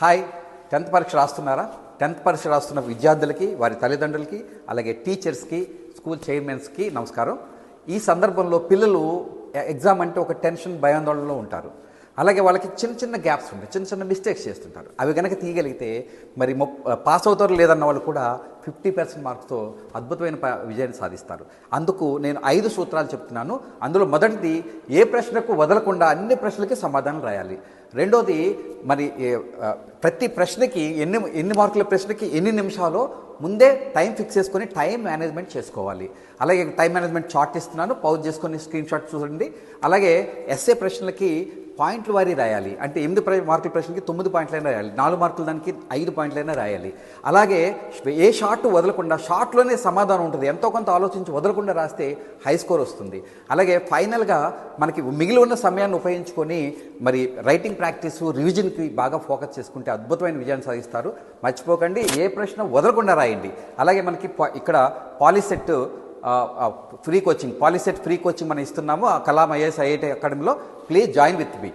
Hi, 10th పరీక్ష రాస్తున్నారా? 10th పరీక్ష రాస్తున్న విద్యార్థులకి, వారి తల్లిదండ్రులకి, అలాగే టీచర్స్కి, స్కూల్ చైర్మన్స్కి నమస్కారం. ఈ సందర్భంలో పిల్లలు ఎగ్జామ్ అంటే ఒక టెన్షన్, భయాందోళనలో ఉంటారు. అలాగే వాళ్ళకి చిన్న చిన్న గ్యాప్స్ ఉంటాయి, చిన్న చిన్న మిస్టేక్స్ చేస్తుంటారు. అవి కనుక తీయగలిగితే మరి పాస్ అవుతారు లేదన్న వాళ్ళు కూడా 50% మార్క్స్తో అద్భుతమైన విజయాన్ని సాధిస్తారు. అందుకు నేను 5 సూత్రాలు చెప్తున్నాను. అందులో మొదటిది, ఏ ప్రశ్నకు వదలకుండా అన్ని ప్రశ్నలకి సమాధానం రాయాలి. రెండోది, మరి ప్రతి ప్రశ్నకి ఎన్ని మార్కుల ప్రశ్నకి ఎన్ని నిమిషాలో ముందే టైం ఫిక్స్ చేసుకొని టైం మేనేజ్మెంట్ చేసుకోవాలి. అలాగే టైం మేనేజ్మెంట్ చార్ట్ ఇస్తున్నాను, పౌజ్ చేసుకొని స్క్రీన్ షాట్ చూడండి. అలాగే ఎస్ఏ ప్రశ్నలకి పాయింట్లు వారీ రాయాలి. అంటే 8 మార్కుల ప్రశ్నకి 9 పాయింట్లైనా రాయాలి, 4 మార్కుల దానికి 5 పాయింట్లైనా రాయాలి. అలాగే ఏ షార్ట్ వదలకుండా, షార్ట్లోనే సమాధానం ఉంటుంది, ఎంతో కొంత ఆలోచించి వదలకుండా రాస్తే హై స్కోర్ వస్తుంది. అలాగే ఫైనల్గా మనకి మిగిలి ఉన్న సమయాన్ని ఉపయోగించుకొని మరి రైటింగ్ ప్రాక్టీస్, రివిజన్కి బాగా ఫోకస్ చేసుకుంటే అద్భుతమైన విజయాన్ని సాధిస్తారు. మర్చిపోకండి, ఏ ప్రశ్న వదలకుండా రాయండి. అలాగే మనకి ఇక్కడ పాలిసెట్ ఫ్రీ కోచింగ్ మనం ఇస్తున్నాము. కలాం ఐఏఎస్ ఐఐటి అకాడమీలో. Please join with me.